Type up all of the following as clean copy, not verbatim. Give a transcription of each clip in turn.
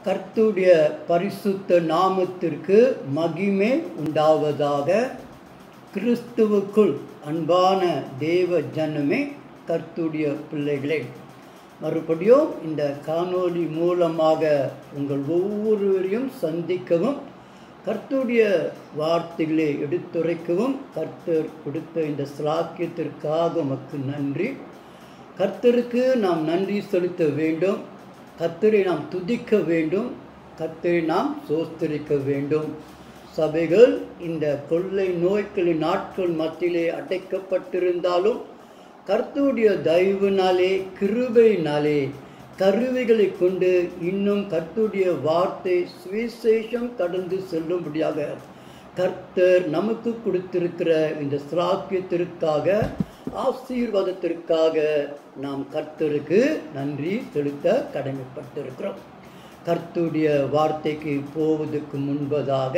கர்த்தருடைய பரிசுத்த நாமத்திற்கு மகிமை உண்டாவதாக. கிறிஸ்துவுக்குள் அன்பான தேவ ஜனமே, கர்த்தருடைய பிள்ளைகளே, மறுபடியும் இந்த காணொளி மூலமாக உங்கள் ஒவ்வொருவரையும் சந்திக்கவும், கர்த்தருடைய வார்த்தைகளை எடுத்துரைக்கவும் கர்த்தர் கொடுத்த இந்த ஸ்லாக்கியத்திற்காக உமக்கு நன்றி. கர்த்தருக்கு நாம் நன்றி செலுத்த வேண்டும், கர்த்தரை நாம் துதிக்க வேண்டும், கர்த்தரை நாம் சோஸ்தரிக்க வேண்டும். சபைகள் இந்த கொள்ளை நோய்களின் நாட்கள் மத்தியிலே அடைக்கப்பட்டிருந்தாலும் கர்த்தருடைய தயவினாலே, கிருபையினாலே, கருவிகளை கொண்டு இன்னும் கர்த்தருடைய வார்த்தை சுவிசேஷம் கடந்து செல்லும்படியாக கர்த்தர் நமக்கு கொடுத்திருக்கிற இந்த ஸ்லாக்கியத்திற்காக, ஆசீர்வாதத்திற்காக நாம் கர்த்தருக்கு நன்றி செலுத்த கடமைப்பட்டிருக்கிறோம். கர்த்தருடைய வார்த்தைக்கு போவதற்கு முன்பதாக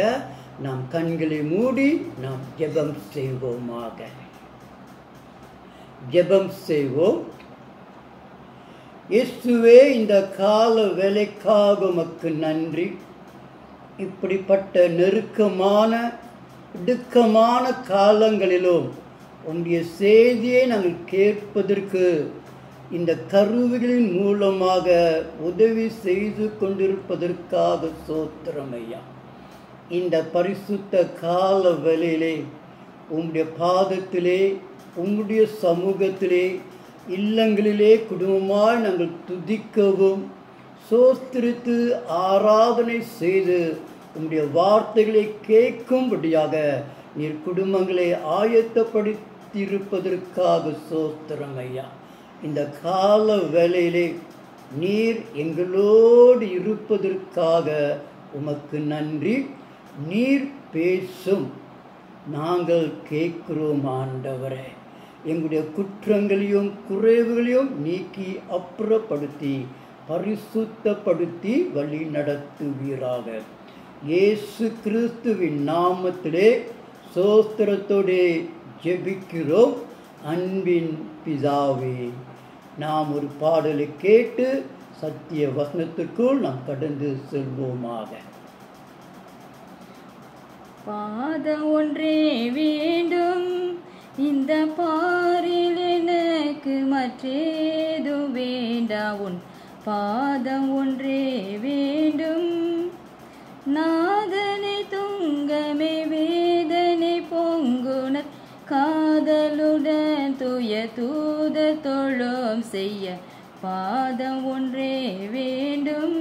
நாம் கண்களை மூடி நாம் ஜெபம் செய்வோமாக. ஜெபம் செய்வோம். இயேசுவே, இந்த கால வேலைக்காக உமக்கு நன்றி. இப்படிப்பட்ட நெருக்கமான இடுக்கமான காலங்களிலும் உன்னுடைய செய்தியை நாங்கள் கேட்பதற்கு இந்த கருவிகளின் மூலமாக உதவி செய்து கொண்டிருப்பதற்காக ஸ்தோத்திரம் ஐயா. இந்த பரிசுத்த கால வேளையிலே உம்முடைய பாதத்திலே, உம்முடைய சமூகத்திலே, இல்லங்களிலே குடும்பமாய் நாங்கள் துதிக்கவும், சோஸ்திரித்து ஆராதனை செய்து உம்முடைய வார்த்தைகளை கேட்கும்படியாக நீர் குடும்பங்களை ஆயத்தப்படுத்தியிருப்பதற்காக ஸ்தோத்திரம் ஐயா. இந்த கால வேளையிலே நீர் எங்களோடு இருப்பதற்காக உமக்கு நன்றி. நீர் பேசும், நாங்கள் கேட்கிறோம் ஆண்டவரே. எங்களுடைய குற்றங்களையும் குறைவுகளையும் நீக்கி அப்புறப்படுத்தி பரிசுத்தப்படுத்தி வழி நடத்துவீராக. இயேசு கிறிஸ்துவின் நாமத்திலே சோஸ்திரத்தோடு ஜெபிக்கிறோம் அன்பின் பிதாவே. நாம் ஒரு பாடலை கேட்டு சத்திய வசனத்திற்குள் நாம் கடந்து செல்வோமாக. பாதம் ஒன்றே வேண்டும் இந்த பாரில், எனக்கு மற்றேது வேண்டா, உன் பாதம் ஒன்றே வேண்டும். நாதனை துங்கமே வேதனை பொங்குனர், காதலுடன் துய தூத தொழும் செய்ய பாதம் ஒன்றே வேண்டும்.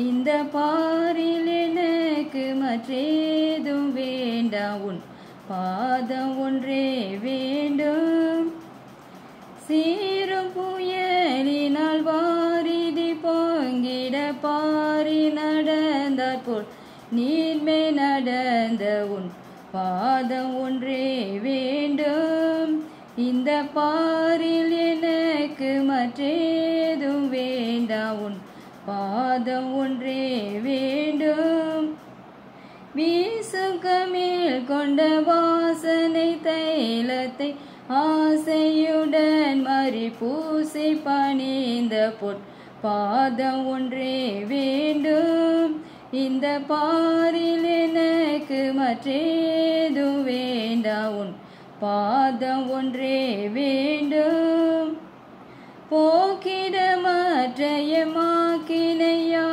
இந்த பாரில் எனக்கு மற்றேதும் வேண்டா, உன் பாதம் ஒன்றே வேண்டும். சீரும் புயலினால் வாரிதி பொங்கிட பாரி நடந்தாற் போல் நீர்மே நடந்த உன் பாதம் ஒன்றே வேண்டும். இந்த பாரில் எனக்கு மற்றேதும் வேண்டா, உன் பாதம் ஒன்றே வேண்டும். வீசுகமேல் கொண்ட வாசனை தைலத்தை ஆசையுடன் மறி பூசி பணிந்த பொன் பாதம் ஒன்றே வேண்டும். இந்த பாரில் எனக்கு மற்றேதும் வேண்டா, உன் பாதம் ஒன்றே வேண்டும். போக்கிட மற்றைய மாக்கினையாவையும்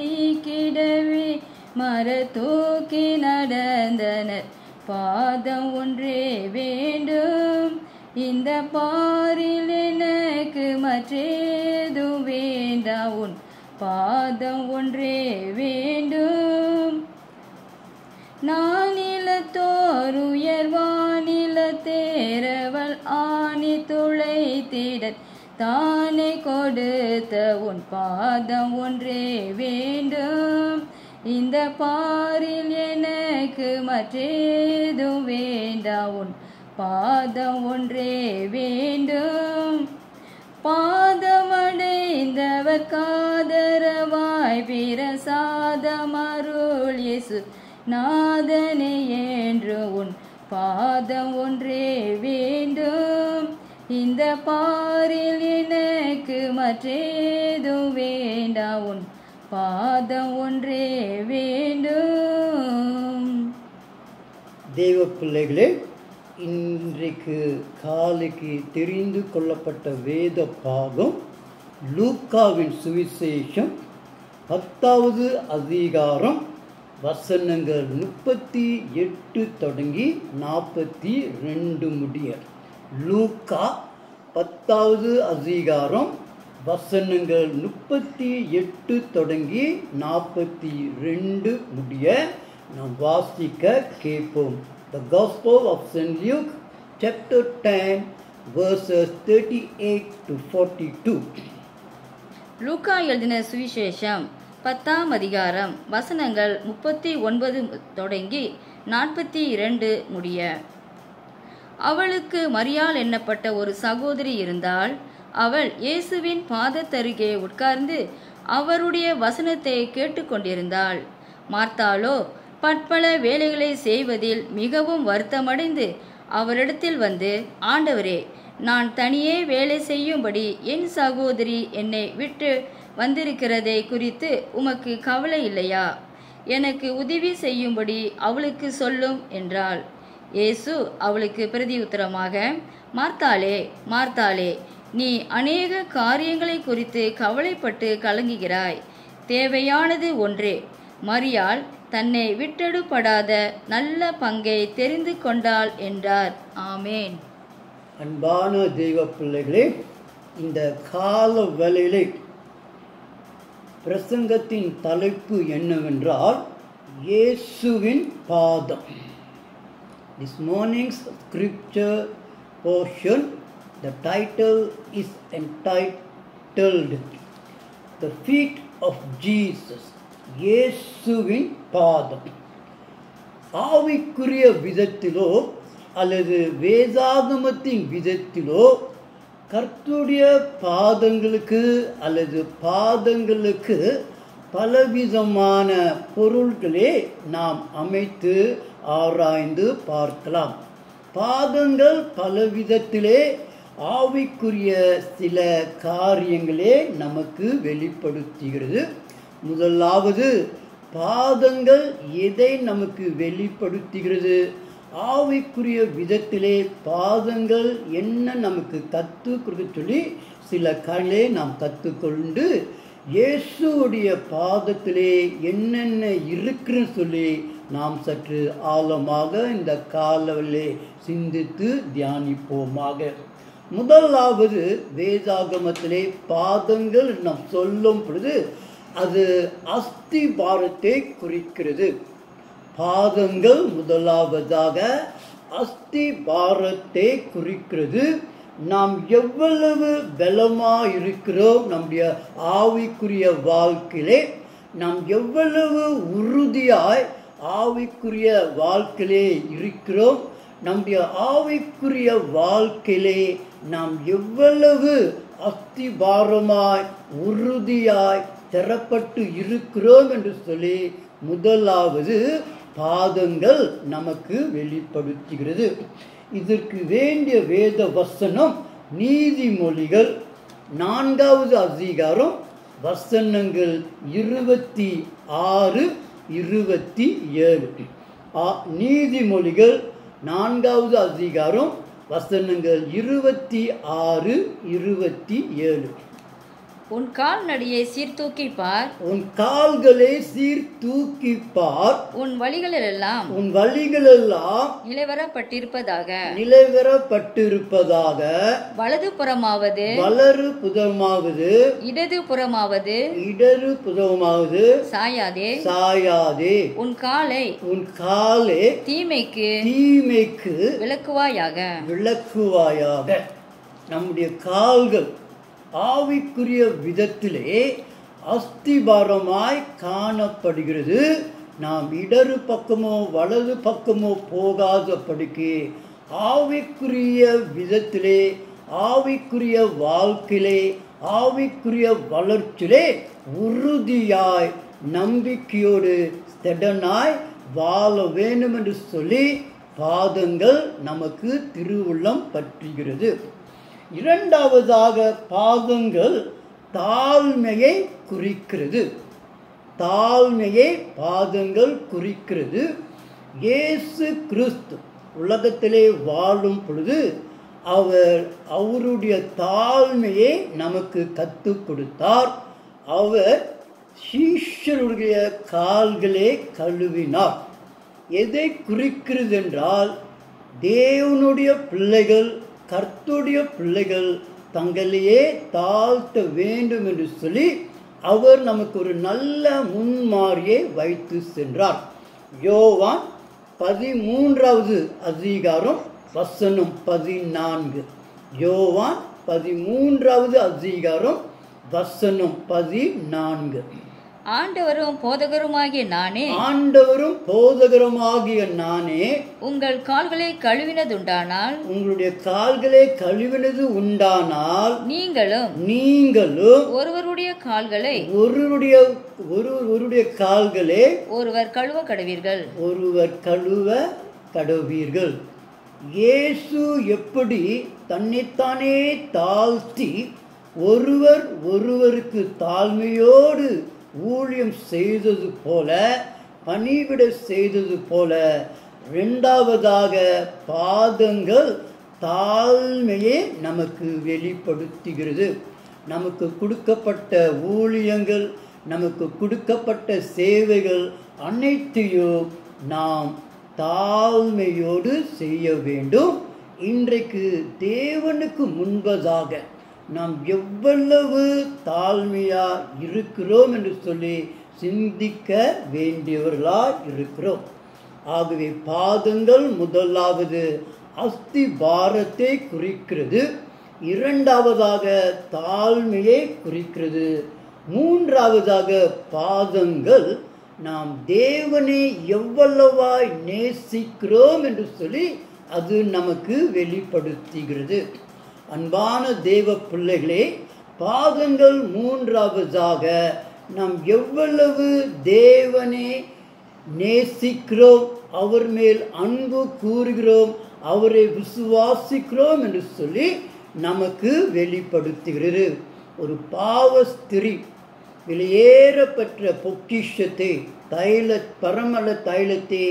நீக்கிடவே மர தூக்கி நடந்தனர், பாதம் ஒன்றே வேண்டும். இந்த பாரில் எனக்கு மற்றேதும் வேண்டா, உன் பாதம் ஒன்றே வேண்டும். நானிலத்தோர் உயர்வானில தேரவள் ஆணி துளைத்திட தானே கொடுத்த உன் பாதம் ஒன்றே வேண்டும். இந்த பாரில் எனக்கு மற்றேதும் வேண்டா, உன் பாதம் ஒன்றே வேண்டும். பாதமடைந்தவர் காதரவாய் பிரசாதமருள் இயேசு நாதனே என்று உன் பாதம் ஒன்றே வேண்டும். இந்த பாரில் எனக்கு மற்றேதும் வேண்டா, உன் பாதம் ஒன்றே வேண்டும். தேவ பிள்ளைகளே, இன்றைக்கு காலைக்கு தெரிந்து கொள்ளப்பட்ட வேத பாகம் லூக்காவின் சுவிசேஷம் 10வது அதிகாரம் வசனங்கள் 38 தொடங்கி 42 முடிய. லூக்கா 10வது அதிகாரம் வசனங்கள் 38 தொடங்கி 42 முடிய நாம் வாசிக்க கேட்போம். The Gospel of St. Luke, chapter 10, verses 38 to 42. லூக்கா எழுதின சுவிசேஷம் 10ஆம் அதிகாரம் வசனங்கள் 39 தொடங்கி 42 முடிய. அவளுக்கு மரியாள் என்னப்பட்ட ஒரு சகோதரி இருந்தாள். அவள் இயேசுவின் பாதத்தருகே உட்கார்ந்து அவருடைய வசனத்தை கேட்டுக்கொண்டிருந்தாள். மார்த்தாளோ பற்பல வேலைகளை செய்வதில் மிகவும் வருத்தமடைந்து அவரிடத்தில் வந்து, ஆண்டவரே, நான் தனியே வேலை செய்யும்படி என் சகோதரி என்னை விட்டு வந்திருக்கிறதை குறித்து உமக்கு கவலை இல்லையா? எனக்கு உதவி செய்யும்படி அவளுக்கு சொல்லும் என்றாள். இயேசு அவளுக்கு பிரதியுத்தரமாக, மார்த்தாளே, மார்த்தாளே, நீ அநேக காரியங்களை குறித்து கவலைப்பட்டு கலங்குகிறாய். தேவையானது ஒன்றே. மரியாள் தன்னை விட்டெடுப்படாத நல்ல பங்கை தெரிந்து கொண்டாள் என்றார். ஆமேன். அன்பான தெய்வ பிள்ளைகளே, இந்த கால வேளையிலே பிரசங்கத்தின் தலைப்பு என்னவென்றால் இயேசுவின் பாதம். This morning's scripture portion, the title is entitled The Feet of Jesus. இயேசுவின் பாதம். ஆவிக்குரிய விதத்திலோ அல்லது வேதாகமத்தின் விதத்திலோ கர்த்தருடைய பாதங்களுக்கு அல்லது பாதங்களுக்கு பலவிதமான பொருள்களே நாம் அமைத்து ஆராய்ந்து பார்க்கலாம். பாதங்கள் பலவிதத்திலே ஆவிக்குரிய சில காரியங்களே நமக்கு வெளிப்படுத்துகிறது. முதலாவது, பாதங்கள் எதை நமக்கு வெளிப்படுத்துகிறது? ஆவிக்குரிய விதத்திலே பாதங்கள் என்ன நமக்கு கற்றுக்கொடுக்க சொல்லி சில காரியங்களை நாம் கற்றுக்கொண்டு இயேசுடைய பாதத்திலே என்னென்ன இருக்குன்னு சொல்லி நாம் சற்று ஆழமாக இந்த காலையிலே சிந்தித்து தியானிப்போமாக. முதலாவது, வேதாகமத்திலே பாதங்கள் நாம் சொல்லும் பொழுது அது அஸ்திபாரத்தை குறிக்கிறது. பாதங்கள் முதலாவதாக அஸ்திபாரத்தை குறிக்கிறது. நாம் எவ்வளவு பலமாக இருக்கிறோம், நம்முடைய ஆவிக்குரிய வாழ்க்கையிலே நாம் எவ்வளவு உறுதியாய் ஆவிக்குரிய வாழ்க்கையிலே இருக்கிறோம், நம்முடைய ஆவிக்குரிய வாழ்க்கையிலே நாம் எவ்வளவு அஸ்திபாரமாய் உறுதியாய் தரப்பட்டு இருக்கிறோம் என்று சொல்லி முதலாவது பாதங்கள் நமக்கு வெளிப்படுத்துகிறது. இதற்கு வேண்டிய வேத வசனம் நீதிமொழிகள் 4வது அதிகாரம் வசனங்கள் 26, 27. நீதிமொழிகள் 4வது அதிகாரம் வசனங்கள் 26, 27. உன் கால்நடையை சீர்தூக்கி பார், உன் கால்களை சீர்தூக்கி பார், உன் வழிகளெல்லாம் நிலைவரப்பட்டிருப்பதாக வலது புறமாவது இடது புறமாவது சாயாதே. உன் காலை தீமைக்கு விலக்குவாயாக. நம்முடைய கால்கள் ஆவிக்குரிய விதத்திலே அஸ்திபாரமாய் காணப்படுகிறது. நாம் இடது பக்கமோ வலது பக்கமோ போகாதபடிக்கு ஆவிக்குரிய விதத்திலே, ஆவிக்குரிய வாழ்க்கையிலே, ஆவிக்குரிய வளர்ச்சியிலே உறுதியாய் நம்பிக்கையோடு திடனாய் வாழ வேண்டும் என்று சொல்லி பாதங்கள் நமக்கு திருவுள்ளம் பற்றுகிறது. இரண்டாவதாக பாதங்கள் தாழ்மையை குறிக்கிறது. தாழ்மையை பாதங்கள் குறிக்கிறது. இயேசு கிறிஸ்து உலகத்திலே வாழும் பொழுது அவருடைய தாழ்மையை நமக்கு கற்றுக் கொடுத்தார். அவர் சீஷருடைய கால்களை கழுவினார். எதை குறிக்கிறது என்றால், தேவனுடைய பிள்ளைகள், கர்த்தருடைய பிள்ளைகள் தங்களையே தாழ்த்த வேண்டும் என்று சொல்லி அவர் நமக்கு ஒரு நல்ல முன்மாதிரியை வைத்து சென்றார். யோவான் 13வது அதிகாரம் வசனம் 14. யோவான் 13வது அதிகாரம் வசனம் 14. ஆண்டவரும் போதகருமாகிய நானே உங்கள் கால்களை கழுவினதுண்டானால், உங்களுடைய கால்களை கழுவினது உண்டானால், நீங்களும் ஒருவருடைய கால்களை ஒருவர் கழுவ கடவீர்கள். இயேசு எப்படி தன்னைத்தானே தாழ்த்தி ஒருவருக்கு தாழ்மையோடு ஊழியம் செய்தது போல, பணிவிட செய்தது போல, இரண்டாவதாக பாதங்கள் தாழ்மையை நமக்கு வெளிப்படுத்துகிறது. நமக்கு கொடுக்கப்பட்ட ஊழியங்கள், நமக்கு கொடுக்கப்பட்ட சேவைகள் அனைத்தையும் நாம் தாழ்மையோடு செய்ய வேண்டும். இன்றைக்கு தேவனுக்கு முன்பதாக நாம் எவ்வளவு தாழ்மையா இருக்கிறோம் என்று சொல்லி சிந்திக்க வேண்டியவர்களாய் இருக்கிறோம். ஆகவே பாதங்கள் முதலாவது அஸ்திபாரத்தை குறிக்கிறது, இரண்டாவதாக தாழ்மையை குறிக்கிறது, மூன்றாவதாக பாதங்கள் நாம் தேவனை எவ்வளவாய் நேசிக்கிறோம் என்று சொல்லி அது நமக்கு வெளிப்படுத்துகிறது. அன்பான தேவ பிள்ளைகளே, பாதங்கள் மூன்றாவதாக நாம் எவ்வளவு தேவனை நேசிக்கிறோம், அவர் மேல் அன்பு கூறுகிறோம், அவரை விசுவாசிக்கிறோம் என்று சொல்லி நமக்கு வெளிப்படுத்துகிறது. ஒரு பாவஸ்திரி வெளியேறப்பட்ட பொக்கிஷத்தை, பரமல தைலத்தை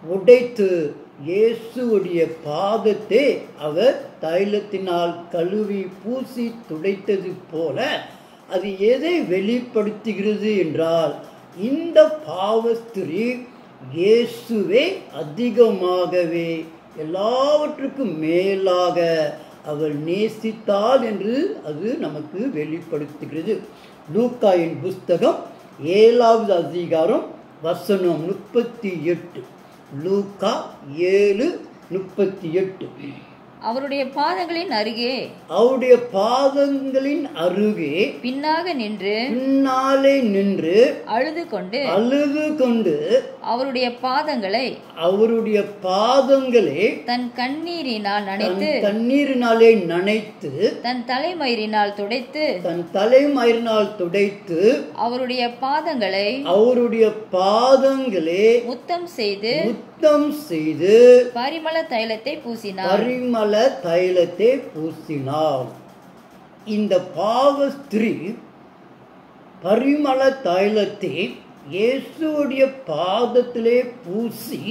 உடைத்து இயேசுடைய பாதத்தை அவர் தைலத்தினால் கழுவி பூசி துடைத்தது போல, அது எதை வெளிப்படுத்துகிறது என்றால், இந்த பாவஸ்திரி இயேசுவை அதிகமாகவே எல்லாவற்றுக்கும் மேலாக அவள் நேசித்தாள் என்று அது நமக்கு வெளிப்படுத்துகிறது. லூக்காயின் புஸ்தகம் 7வது அதிகாரம் வசனம் 38. லூக்கா 7:38. அவருடைய பாதங்களின் அருகே பின்னாலே நின்று அழுது கொண்டு அவருடைய பாதங்களை தன் கண்ணீரினாலே நனைத்து தன் தலைமயிரினால் துடைத்து அவருடைய பாதங்களை முத்தம் செய்து பரிமள தைலத்தை பூசினார். இந்த பாவஸ்திரீ பரிமள தைலத்தை இயேசுடைய பாதத்திலே பூசி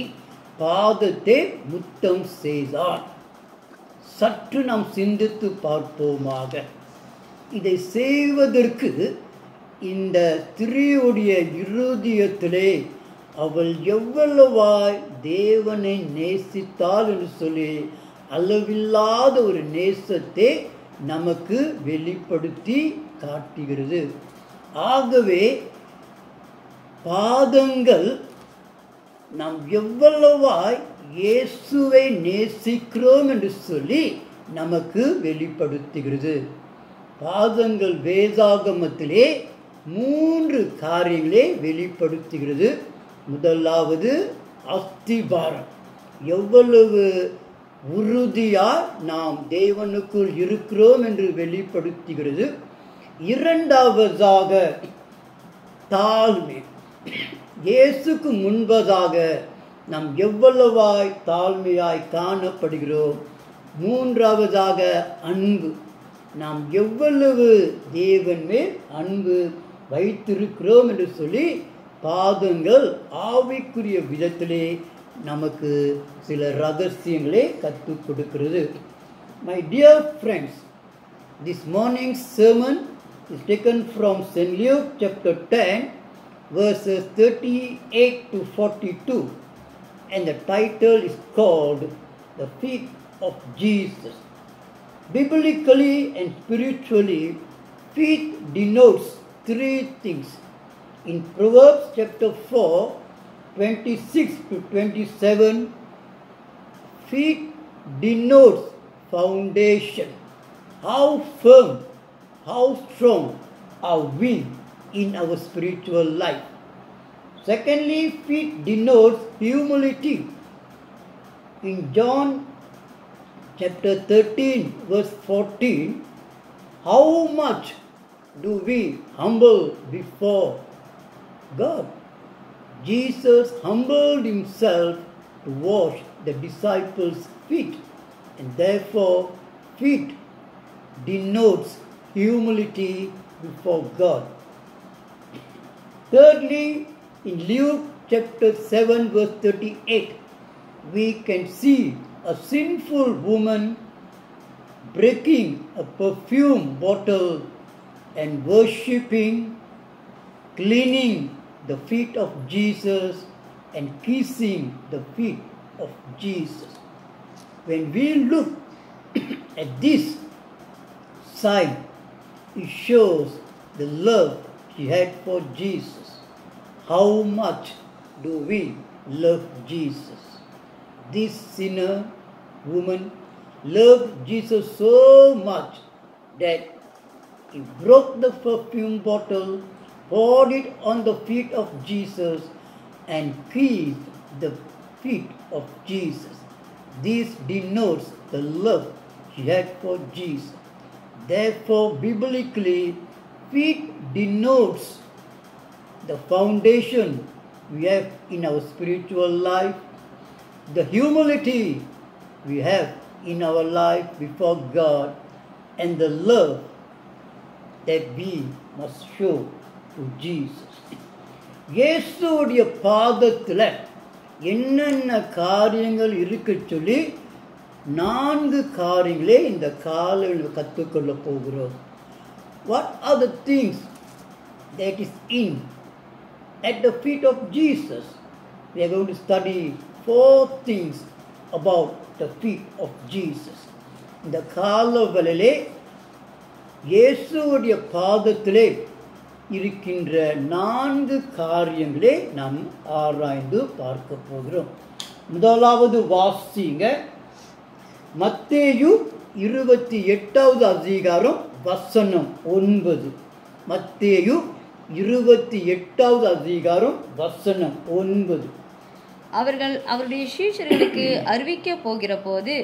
பாதத்தை முத்தம் செய்தார். சற்று நாம் சிந்தித்து பார்ப்போமாக. இதை செய்வதற்கு இந்த ஸ்திரீயுடைய இருதயத்திலே அவள் எவ்வளவாய் தேவனை நேசித்தாள் என்று சொல்லி அளவில்லாத ஒரு நேசத்தை நமக்கு வெளிப்படுத்தி காட்டுகிறது. ஆகவே பாதங்கள் நாம் எவ்வளவாய் இயேசுவை நேசிக்கிறோம் என்று சொல்லி நமக்கு வெளிப்படுத்துகிறது. பாதங்கள் வேதாகமத்திலே 3 காரியங்களே வெளிப்படுத்துகிறது. முதலாவது அஸ்திபாரம், எவ்வளவு உறுதியா நாம் தேவனுக்குள் இருக்கிறோம் என்று வெளிப்படுத்துகிறது. இரண்டாவதாக தாழ்மை, இயேசுக்கு முன்பதாக நாம் எவ்வளவாய் தாழ்மையாய் காணப்படுகிறோம். மூன்றாவதாக அன்பு, நாம் எவ்வளவு தேவன் மேல் அன்பு வைத்திருக்கிறோம் என்று சொல்லி பாதங்கள் ஆவிக்குரிய விதத்திலே நமக்கு சில ரகசியங்களை கற்றுக் கொடுக்கிறது. My dear friends, this morning's sermon is taken from St. Luke chapter 10 verses 38 to 42, and the title is called The Feet of Jesus. Biblically and spiritually, feet denotes three things. In Proverbs chapter 4, 26 to 27, feet denotes foundation. How firm, how strong are we in our spiritual life? Secondly, feet denotes humility. In John chapter 13 verse 14, how much do we humble before God? Jesus humbled himself to wash the disciples' feet, and therefore feet denotes humility before God. Thirdly, in Luke chapter 7 verse 38, we can see a sinful woman breaking a perfume bottle and worshipping, cleaning the feet of Jesus and kissing the feet of Jesus. When we look at this sign, it shows the love she had for Jesus. How much do we love Jesus? This sinner woman loved Jesus so much that he broke the perfume bottle, poured it on the feet of Jesus, and kissed the feet of Jesus. This denotes the love she had for Jesus. Therefore, biblically, feet denotes the foundation we have in our spiritual life, the humility we have in our life before God, and the love that we must show to Jesus. இயேசுவுடைய பாதத்தில் என்னென்ன காரியங்கள் இருக்கு சொல்லி 4 காரியங்களே இந்த காலையில் கற்றுக்கொள்ள போகிறோம். What are the things that is in at the feet of Jesus? We are going to study 4 things about the feet of Jesus. இந்த காலவெளியிலே இயேசுவுடைய பாதத்திலே இருக்கின்ற 4 காரியங்களை நாம் ஆராய்ந்து பார்க்க போகிறோம். முதலாவது வாசிங்க, மத்தேயு 28வது அதிகாரம் வசனம் 9. மத்தேயு 28வது அதிகாரம் வசனம் 9. அவர்கள் அவருடைய சீஷர்களுக்கு அறிவிக்க போகிற போது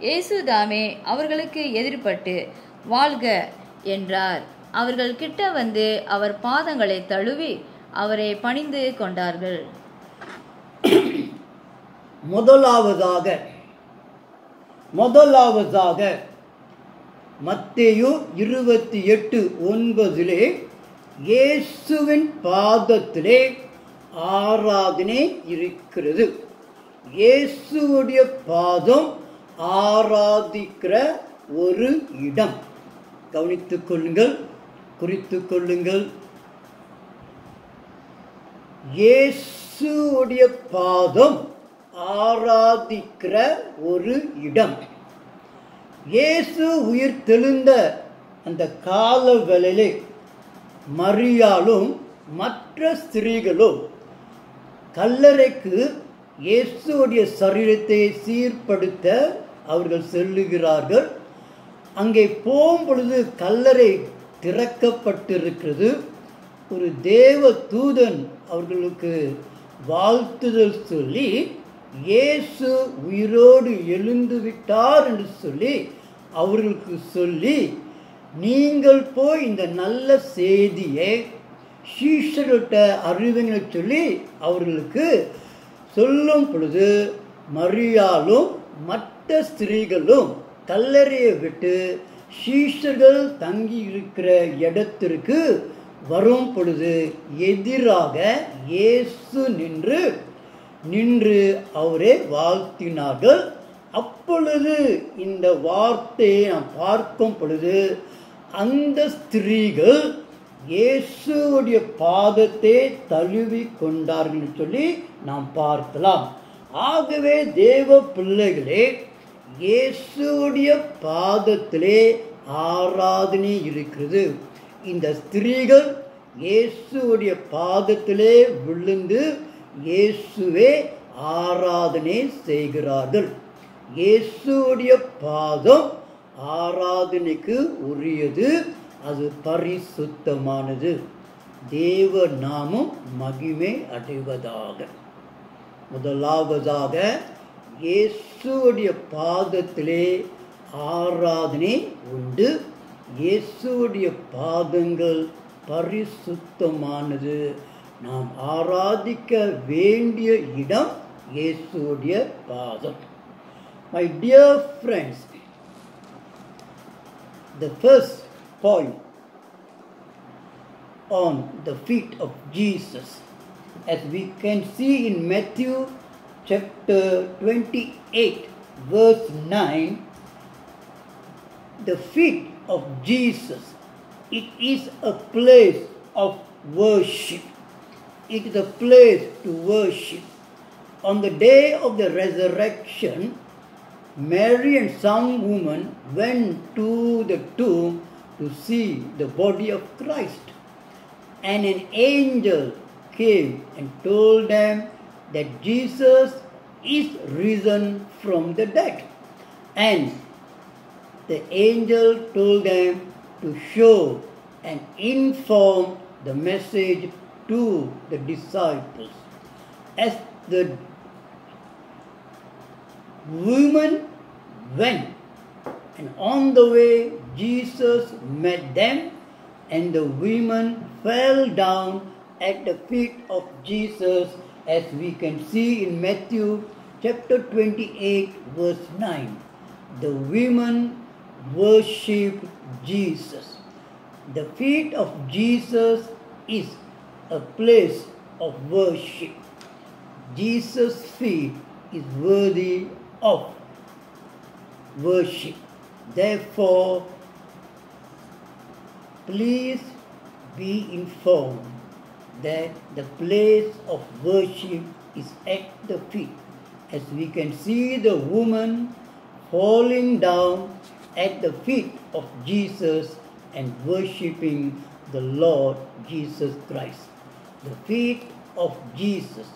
இயேசு தாமே அவர்களுக்கு எதிர்பட்டு வாழ்க என்றார். அவர்கள் கிட்ட வந்து அவர் பாதங்களை தழுவி அவரை பணிந்து கொண்டார்கள். முதலாவதாக மத்தேயு 28:9 இயேசுவின் பாதத்திலே ஆராதனை இருக்கிறது. இயேசுவுடைய பாதம் ஆராதிக்கிற ஒரு இடம். கவனித்துக் கொள்ளுங்கள், குறித்துக் கொள்ளுங்கள். இயேசுவுடைய பாதம் ஆராதிக்கிற ஒரு இடம். இயேசு உயிர் தெழுந்த அந்த கால வேளையிலே மரியாளும் மற்ற ஸ்திரீகளும் கல்லறைக்கு இயேசுவுடைய சரீரத்தை சீர்படுத்த அவர்கள் செல்லுகிறார்கள். அங்கே போகும் பொழுது கல்லறை திறக்கப்பட்டிருக்கிறது. ஒரு தேவ தூதன் அவர்களுக்கு வாழ்த்துதல் சொல்லி இயேசு உயிரோடு எழுந்து விட்டார் என்று சொல்லி அவர்களுக்கு சொல்லி, நீங்கள் போய் இந்த நல்ல செய்தியை சீஷர்கிட்ட அறிவிங்க சொல்லி அவர்களுக்கு சொல்லும் பொழுது மரியாளும் மற்ற ஸ்திரீகளும் கல்லறையை விட்டு சீஷர்கள் தங்கி இருக்கிற இடத்திற்கு வரும் பொழுது எதிராக இயேசு நின்று அவரை வாழ்த்தினார்கள். அப்பொழுது இந்த வார்த்தையை நாம் பார்க்கும் பொழுது அந்த ஸ்திரீகள் இயேசுடைய பாதத்தை தழுவி கொண்டார்கள் சொல்லி நாம் பார்க்கலாம். ஆகவே தேவ பிள்ளைகளே, இயேசுடைய பாதத்திலே ஆராதனை இருக்கிறது. இந்த ஸ்திரீகள் இயேசுடைய பாதத்திலே விழுந்து இயேசுவே ஆராதனை செய்கிறார்கள். இயேசுடைய பாதம் ஆராதனைக்கு உரியது, அது பரிசுத்தமானது. தேவ நாமம் மகிமை அடைவதாக. முதலாவதாக இயேசுடைய பாதத்திலே ஆராதனை உண்டு. இயேசுடைய பாதங்கள் பரிசுத்தமானது. நாம் ஆராதிக்க வேண்டிய இடம் இயேசுடைய பாதம். My dear friends, the first point on the feet of Jesus, as we can see in Matthew chapter 28 verse 9, the feet of Jesus, it is a place of worship. It is a place to worship. On the day of the resurrection, Mary and some women went to the tomb to see the body of Christ. And an angel came and told them that Jesus is risen from the dead. And the angel told them to show and inform the message to the disciples. As the women went, and on the way Jesus met them, and the women fell down at the feet of Jesus, as we can see in Matthew chapter 28 verse 9. The women worshiped Jesus. The feet of Jesus is a place of worship. Jesus' feet is worthy of worship. Therefore, please be informed that the place of worship is at the feet. As we can see the woman falling down at the feet of Jesus and worshipping the Lord Jesus Christ. The feet of Jesus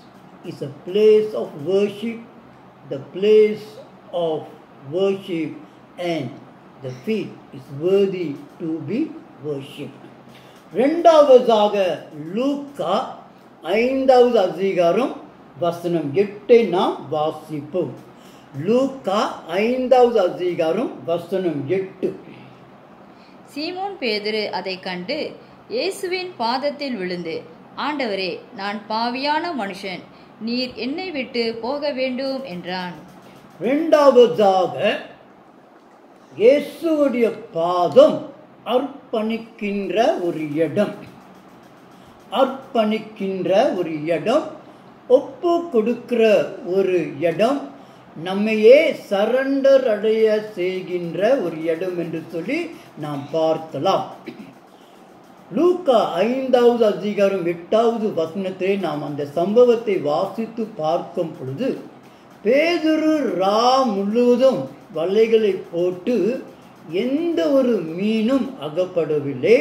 is a place of worship, the place of worship, and the feet is worthy to be worshipped. இரண்டாவதாக லூக்கா 5வது அதிகாரம் வசனம் 8 நாம் வாசிப்போம். லூக்கா 5வது அதிகாரம் வசனம் 8. சீமோன் பேதுரு அதை கண்டு இயேசுவின் பாதத்தில் விழுந்து, ஆண்டவரே, நான் பாவியான மனுஷன், நீர் என்னை விட்டு போக வேண்டும் என்றான். இரண்டாவதாக இயேசுவுடைய பாதம் அர்ப்பணிக்கின்ற ஒரு இடம். அர்ப்பணிக்கின்ற ஒரு இடம், ஒப்பு கொடுக்கிற ஒரு இடம், நம்மையே சரண்டர் அடைய செய்கின்ற ஒரு இடம் என்று சொல்லி நாம் பார்க்கலாம். லூக்கா 5வது அதிகாரம் 8வது வசனத்திலே நாம் அந்த சம்பவத்தை வாசித்து பார்க்கும் பொழுது, பேதுரு முழுவதும் வலைகளை போட்டு எந்த ஒரு மீனும் அகப்படவில்லை.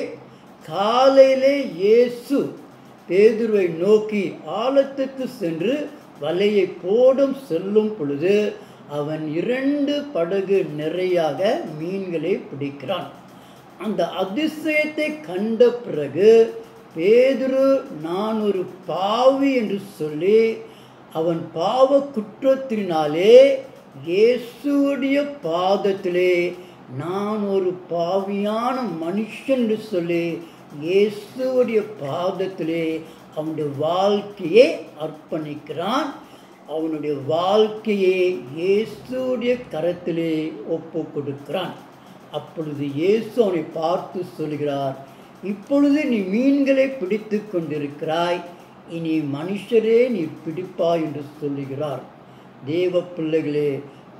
காலையிலே இயேசு பேதுருவை நோக்கி ஆழத்துக்கு சென்று வலையை போடும் செல்லும் பொழுது அவன் 2 படகு நிறையாக மீன்களை பிடிக்கிறான். அந்த அதிசயத்தை கண்ட பிறகு பேதுரு நான் ஒரு பாவி என்று சொல்லி அவன் பாவ குற்றத்தினாலே இயேசுடைய பாதத்திலே நான் ஒரு பாவியான மனுஷன் என்று சொல்லி இயேசுடைய பாதத்திலே அவனுடைய வாழ்க்கையை அர்ப்பணிக்கிறான். அவனுடைய வாழ்க்கையை இயேசுடைய கரத்திலே ஒப்பு கொடுக்கிறான். அப்பொழுது இயேசு அவனை பார்த்து சொல்கிறார், இப்பொழுது நீ மீன்களை பிடித்து கொண்டிருக்கிறாய், இனி மனுஷரே நீ பிடிப்பாய் என்று சொல்லுகிறார். தேவ பிள்ளைகளே,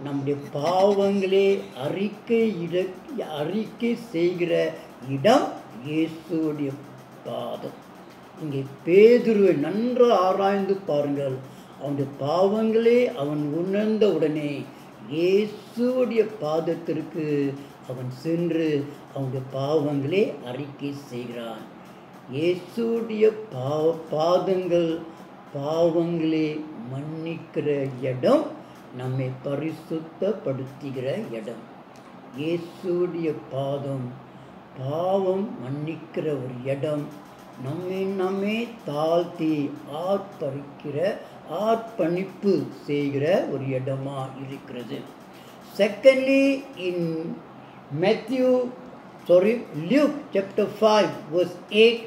நம்முடைய பாவங்களே அறிக்கை செய்கிற இடம் இயேசுடைய பாதம். இங்கே பேதுருவை நன்றாக ஆராய்ந்து பாருங்கள். அவனுடைய பாவங்களே அவன் உணர்ந்த உடனே இயேசுடைய பாதத்திற்கு அவன் சென்று அவனுடைய பாவங்களே அறிக்கை செய்கிறான். இயேசுடைய பாவங்களே மன்னிக்கிற இடம், நம்மை பரிசுத்தப்படுத்துகிற இடம். இயேசுடைய பாவம் மன்னிக்கிற ஒரு இடம், நம்மை தாழ்த்தி ஆர்ப்பணிப்பு செய்கிற ஒரு இடமா இருக்கிறது. Secondly, in Luke chapter 5 verse 8,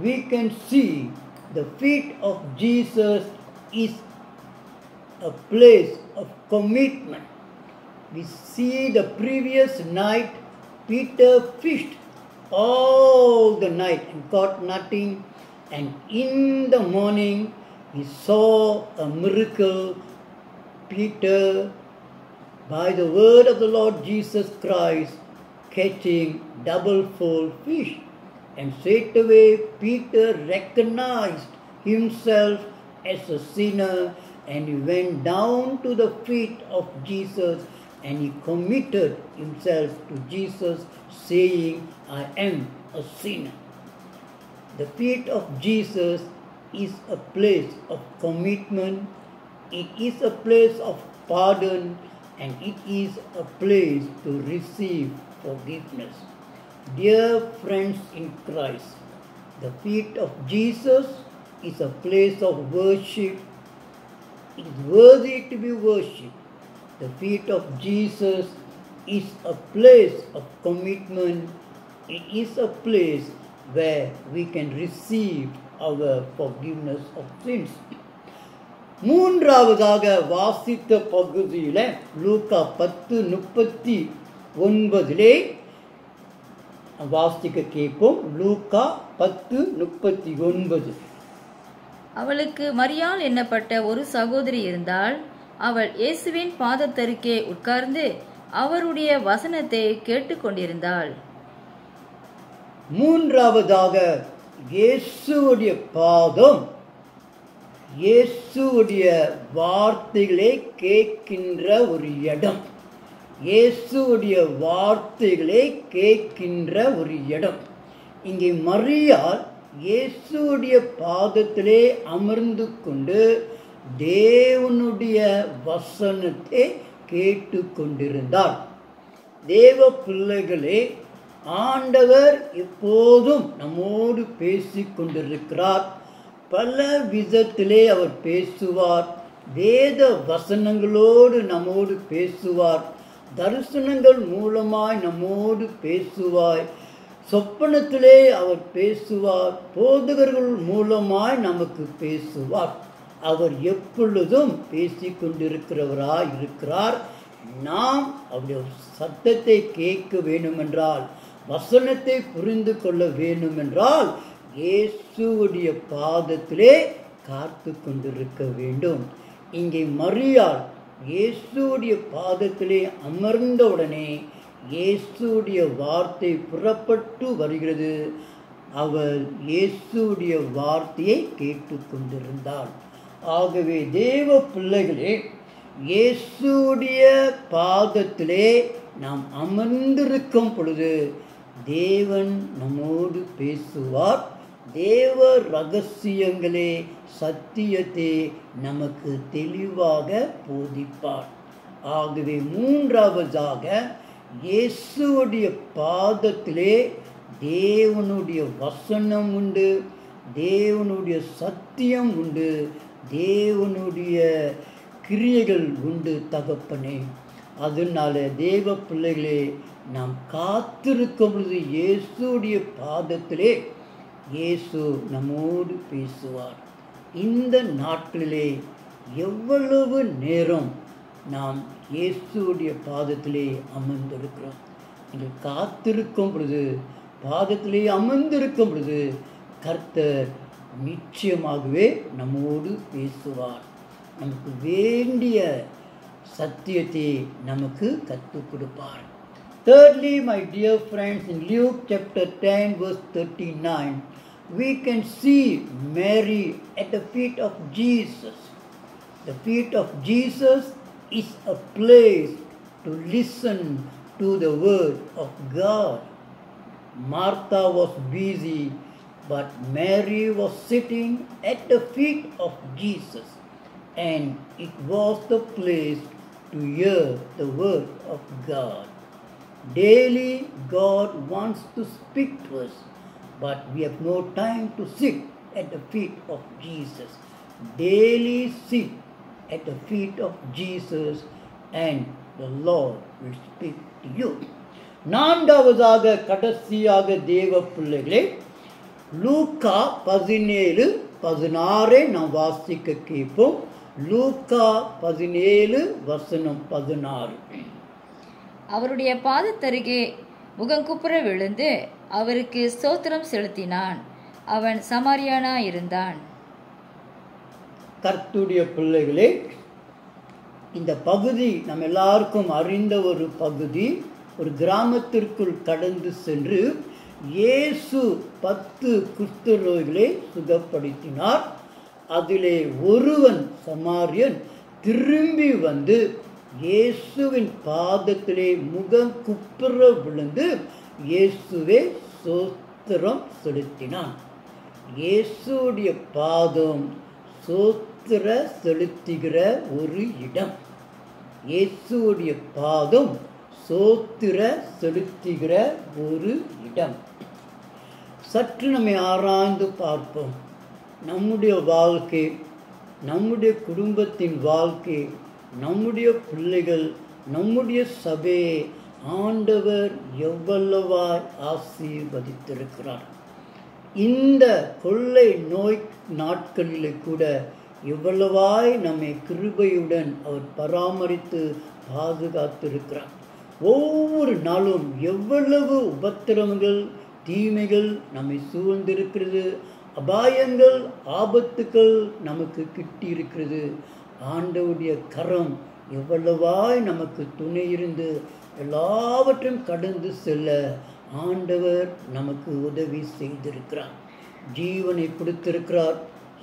we can see the feet of Jesus is a place of commitment. We see the previous night Peter fished all the night and caught nothing, and in the morning he saw a miracle. Peter, by the word of the Lord Jesus Christ, catching double-fold fish, and straightway Peter recognized himself as a sinner, and he went down to the feet of Jesus and he committed himself to Jesus, saying, I am a sinner. The feet of Jesus is a place of commitment, it is a place of pardon, and it is a place to receive forgiveness. Dear friends in Christ, the feet of Jesus is a place of worship. It is worthy to be worshipped. The feet of Jesus is a place of commitment. It is a place where we can receive our forgiveness of sins. மூன்றாவதாக வாசித்த பகுதியில் லூக்கா 10:39 வாசிக்க கேட்போம். லூக்கா 10:39. அவளுக்கு மரியாள் என்னப்பட்ட ஒரு சகோதரி இருந்தாள். அவள் இயேசுவின் பாதத்தருகே உட்கார்ந்து அவருடைய வசனத்தை கேட்டுக்கொண்டிருந்தாள். மூன்றாவதாக இயேசுவுடைய பாதம், இயேசுவுடைய வார்த்தைகளை கேட்கின்ற ஒரு இடம். இயேசுவுடைய வார்த்தைகளை கேட்கின்ற ஒரு இடம். இங்கே மரியாள் இயேசுடைய பாதத்திலே அமர்ந்து கொண்டு தேவனுடைய வசனத்தை கேட்டு கொண்டிருந்தார். தேவ பிள்ளைகளே, ஆண்டவர் எப்போதும் நம்மோடு பேசிக் கொண்டிருக்கிறார். பல விதத்திலே அவர் பேசுவார். வேத வசனங்களோடு நம்மோடு பேசுவார். தரிசனங்கள் மூலமாய் நம்மோடு பேசுவார். சொப்பனத்திலே அவர் பேசுவார். போதகர்கள் மூலமாய் நமக்கு பேசுவார். அவர் எப்பொழுதும் பேசிக்கொண்டிருக்கிறவராய் இருக்கிறார். நாம் அவருடைய சத்தத்தை கேட்க வேண்டுமென்றால், வசனத்தை புரிந்து கொள்ள வேண்டுமென்றால் இயேசுவுடைய பாதத்திலே காத்து கொண்டிருக்க வேண்டும். இங்கே மரியாள் இயேசுடைய பாதத்திலே அமர்ந்தவுடனே இயேசுடைய வார்த்தை புறப்பட்டு வருகிறது. அவள் இயேசுடைய வார்த்தையை கேட்டு கொண்டிருந்தாள். ஆகவே தேவ பிள்ளைகளே, இயேசுடைய பாதத்திலே நாம் அமர்ந்திருக்கும் பொழுது தேவன் நம்மோடு பேசுவார். தேவ ரகசியங்களே, சத்தியத்தை நமக்கு தெளிவாக போதிப்பார். ஆகவே மூன்றாவதாக இயேசுடைய பாதத்திலே தேவனுடைய வசனம் உண்டு, தேவனுடைய சத்தியம் உண்டு, தேவனுடைய கிரியைகள் உண்டு தகப்பனே. அதனால தேவ பிள்ளைகளே, நாம் காத்திருக்கும் பொழுது இயேசுடைய பாதத்திலே இயேசு நம்மோடு பேசுவார். இந்த நாட்களிலே எவ்வளவு நேரம் நாம் இயேசுடைய பாதத்திலே அமர்ந்திருக்கிறோம். நீங்கள் காத்திருக்கும் பொழுது பாதத்திலே அமர்ந்திருக்கும் பொழுது கர்த்தர் நிச்சயமாகவே நம்மோடு பேசுவார். நமக்கு வேண்டிய சத்தியத்தை நமக்கு கற்றுக் கொடுப்பார். Thirdly, my dear friends, in Luke chapter 10 verse 39, we can see Mary at the feet of Jesus. The feet of Jesus is a place to listen to the word of God. Martha was busy, but Mary was sitting at the feet of Jesus, and it was the place to hear the word of God. Daily, God wants to speak to us, but we have no time to sit at the feet of Jesus. Daily sit at the feet of Jesus, and the Lord will speak to you. நான்காவதாக கடைசியாக தேவ பிள்ளைகளே, லூக்கா 17:16 நாம் வாசிக்க கேட்போம். லூக்கா 17:16. அவருடைய பாதத்தருகே முகங்குப்புற விழுந்து அவருக்கு ஸ்தோத்திரம் செலுத்தினான். அவன் சமாரியானா இருந்தான். கர்த்தருடைய பிள்ளைகளே, இந்த பகுதி நம்ம எல்லாருக்கும் அறிந்த ஒரு பகுதி. ஒரு கிராமத்திற்குள் கடந்து சென்று இயேசு 10 குஷ்டரோகிகளை சுகப்படுத்தினார். அதிலே ஒருவன் சமாரியன் திரும்பி வந்து இயேசுவின் பாதத்திலே முகம் குப்புற விழுந்து இயேசுவே ஸ்தோத்திரம் செலுத்தினான். இயேசுடைய பாதம் ஸ்தோத்திர செலுத்துகிற ஒரு இடம். இயேசுடைய பாதம் ஸ்தோத்திர செலுத்துகிற ஒரு இடம். சற்று நம்மை ஆராய்ந்து பார்ப்போம். நம்முடைய வாழ்க்கை, நம்முடைய குடும்பத்தின் வாழ்க்கை, நம்முடைய பிள்ளைகள், நம்முடைய சபையை ஆண்டவர் எவ்வளவாய் ஆசீர்வதித்திருக்கிறார். இந்த கொள்ளை நோய் நாட்களிலே கூட எவ்வளவாய் நம்மை கிருபையுடன் அவர் பராமரித்து பாதுகாத்திருக்கிறார். ஒவ்வொரு நாளும் எவ்வளவு உபத்திரவங்கள், தீமைகள் நம்மை சூழ்ந்திருக்கிறது, அபாயங்கள், ஆபத்துக்கள் நமக்கு கிட்டி இருக்கிறது. ஆண்டவருடைய கரம் எவ்வளவாய் நமக்கு துணை இருந்து எல்லாவற்றையும் கடந்து செல்ல ஆண்டவர் நமக்கு உதவி செய்திருக்கிறார். ஜீவனை கொடுத்திருக்கிறார்,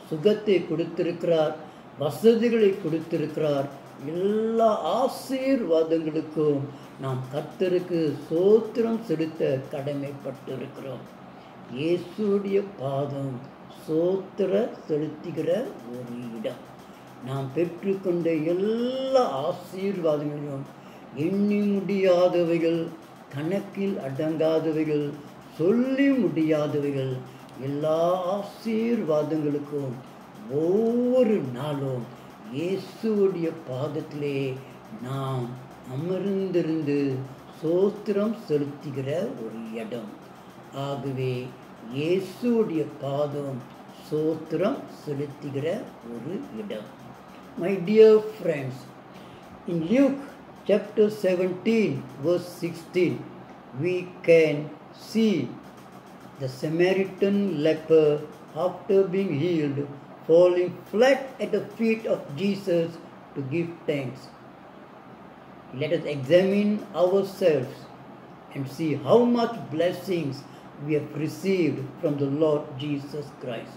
சுகத்தை கொடுத்திருக்கிறார், வசதிகளை கொடுத்திருக்கிறார். எல்லா ஆசீர்வாதங்களுக்கும் நாம் கர்த்தருக்கு ஸ்தோத்திரம் செலுத்த கடமைப்பட்டிருக்கிறோம். இயேசுடைய பாதம் ஸ்தோத்திர செலுத்துகிற ஒரு இடம். நாம் பெற்றுக்கொண்ட எல்லா ஆசீர்வாதங்களையும் எண்ணி முடியாதவைகள், கணக்கில் அடங்காதவைகள், சொல்லி முடியாதவைகள், எல்லா ஆசீர்வாதங்களுக்கும் ஒவ்வொரு நாளும் இயேசுடைய பாதத்திலே நாம் அமர்ந்திருந்து ஸ்தோத்திரம் செலுத்துகிற ஒரு இடம். ஆகவே இயேசுடைய பாதம் ஸ்தோத்திரம் செலுத்துகிற ஒரு இடம். My dear friends, in Luke chapter 17 verse 16, we can see the Samaritan leper, after being healed, falling flat at the feet of Jesus to give thanks. Let us examine ourselves and see how much blessings we have received from the Lord Jesus Christ.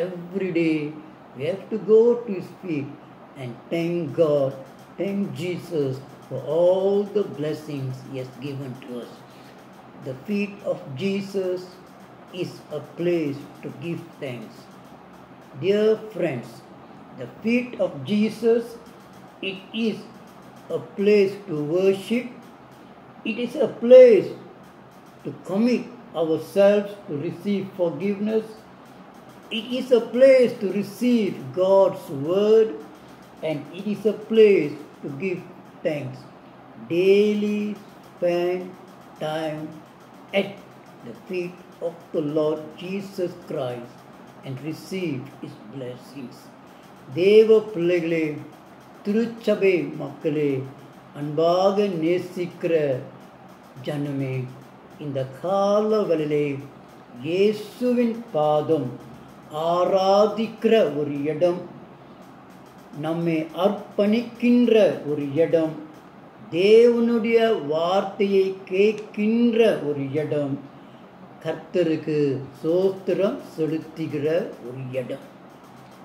Every day we have to go to His feet and thank God, thank Jesus for all the blessings He has given to us. The feet of Jesus is a place to give thanks. Dear friends, the feet of Jesus, it is a place to worship. It is a place to commit ourselves to receive forgiveness. It is a place to receive God's word, and it is a place to give thanks. Daily spend time at the feet of the Lord Jesus Christ and receive His blessings. தேவ பிள்ளைகளே, திருச்சபை மக்களே, அன்பாக நேசிக்கிற ஜனமே, இந்த காலவெளியிலே இயேசுவின் பாதம் ஆராதிக்கிற ஒரு இடம், நம்மை அர்ப்பணிக்கின்ற ஒரு இடம், தேவனுடைய வார்த்தையை கேட்கின்ற ஒரு இடம், கர்த்தருக்கு ஸ்தோத்திரம் செலுத்துகிற ஒரு இடம்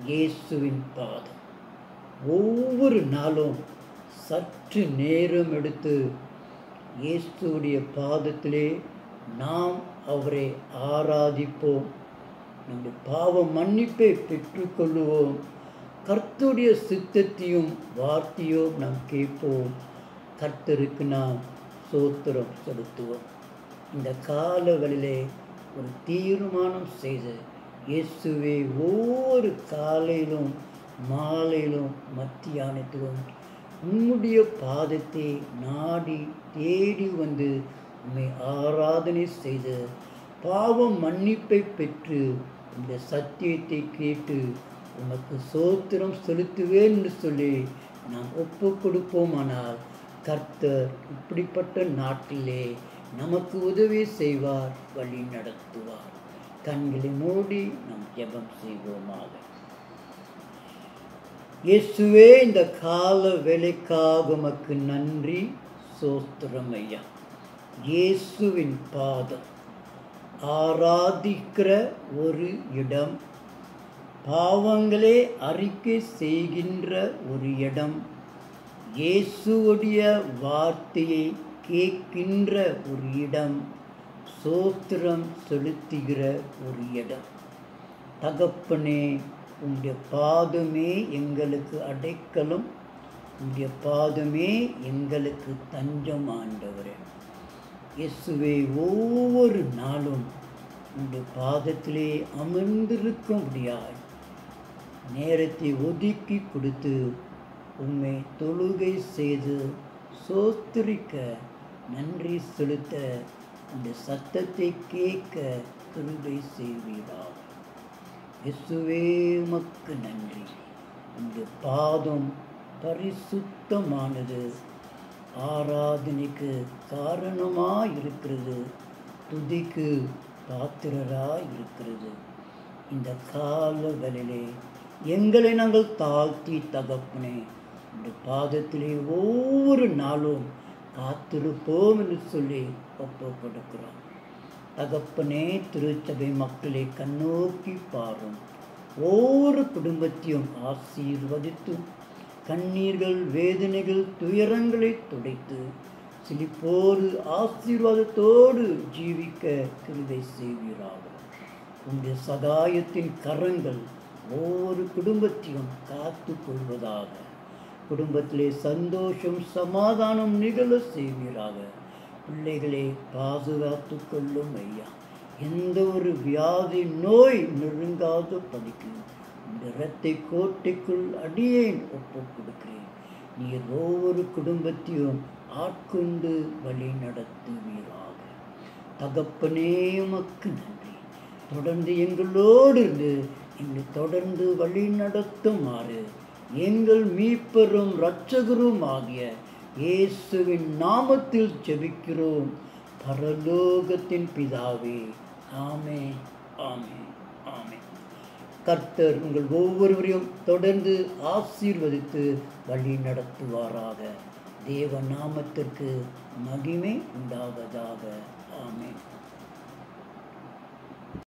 இயேசுவின் பாதம். ஒவ்வொரு நாளும் சற்று நேரம் எடுத்து இயேசுடைய பாதத்திலே நாம் அவரை ஆராதிப்போம். நம்முடைய பாவ மன்னிப்பை பெற்றுக்கொள்ளுவோம். கர்த்தருடைய சித்தத்தையும் வார்த்தையும் நாம் கேட்போம். கர்த்தருக்கு நாம் ஸ்தோத்திரம் செலுத்துவோம். இந்த காலங்களிலே ஒரு தீர்மானம் செய்து, இயேசுவே ஒவ்வொரு காலையிலும் மாலையிலும் மத்தியானத்திலும் உம்முடைய பாதத்தை நாடி தேடி வந்து உம்மை ஆராதனை செய்து பாவ மன்னிப்பை பெற்று இந்த சத்தியத்தை கேட்டு உமக்கு ஸ்தோத்திரம் செலுத்துவேன் என்று சொல்லி நாம் ஒப்பு கொடுப்போமானால் கர்த்தர் இப்படிப்பட்ட நாட்டிலே நமக்கு உதவி செய்வார், வழி நடத்துவார். கண்களை மூடி நாம் ஜெபம் செய்வோமாக. இயேசுவே, இந்த கால வேலைக்காக உமக்கு நன்றி, ஸ்தோத்திரம் ஐயா. இயேசுவின் பாதம் ஆராதிக்கிற ஒரு இடம், பாவங்களே அறிக்கை செய்கின்ற ஒரு இடம், இயேசுவுடைய வார்த்தையை கேட்கின்ற ஒரு இடம், ஸ்தோத்திரம் செலுத்துகிற ஒரு இடம். தகப்பனே, உம்முடைய பாதமே எங்களுக்கு அடைக்கலம், உம்முடைய பாதமே எங்களுக்கு தஞ்சம் ஆண்டவரே. இயேசுவே, ஒவ்வொரு நாளும் உம்முடைய பாதத்திலே அமர்ந்திருக்கும்படியாய் நேரத்தை ஒதுக்கி கொடுத்து உம்மை தொழுகை செய்து ஸ்தோத்திரிக்க, நன்றி செலுத்த, அந்த சத்தத்தை கேட்க கிருபை செய்வீராக. இயேசுவே, உமக்கு நன்றி. உம்முடைய பாதம் பரிசுத்தமானது, ஆராதனைக்கு காரணமாய் இருக்கிறது, துதிக்கு பாத்திரராய் இருக்கிறது. இந்த காலங்களிலே எங்களை நாங்கள் தாழ்த்தி தகப்பனே இந்த பாதத்திலே ஒவ்வொரு நாளும் காத்திருப்போம் என்று சொல்லி ஒப்பு கொடுக்கிறோம். தகப்பனே, திருச்சபை மக்களை கண்ணோக்கி பாரும். ஒவ்வொரு குடும்பத்தையும் ஆசீர்வதித்து கண்ணீர்கள், வேதனைகள், துயரங்களை துடைத்து சிலிப்போடு ஆசீர்வாதத்தோடு ஜீவிக்க கிருபை செய்வீராக. உங்களுடைய சகாயத்தின் கரங்கள் ஒவ்வொரு குடும்பத்தையும் காத்து கொள்வதாக. குடும்பத்திலே சந்தோஷம், சமாதானம் நிகழ செய்வீராக. பிள்ளைகளை பாதுகாத்து கொள்ளும் ஐயா. எந்த ஒரு வியாதி, நோய் நெருங்காத படிக்கு இந்த இரத்தை கோட்டைக்குள் அடியேன் ஒப்பு கொடுக்கிறேன். நீர் ஒவ்வொரு குடும்பத்தையும் ஆட்கொண்டு வழி நடத்துவீராக. தகப்பனே, உமக்கு நன்றி. தொடர்ந்து எங்களோடு இருந்து எங்களை தொடர்ந்து வழி நடத்துமாறு எங்கள் மீட்பரும் இரட்சகரும் ஆகிய இயேசுவின் நாமத்தில் ஜெபிக்கிறோம் பரலோகத்தின் பிதாவே. ஆமென், ஆமென், ஆமென். கர்த்தர் உங்கள் ஒவ்வொருவரையும் தொடர்ந்து ஆசீர்வதித்து வழி நடத்துவாராக. தேவ நாமத்திற்கு மகிமை உண்டாவதாக. ஆமென்.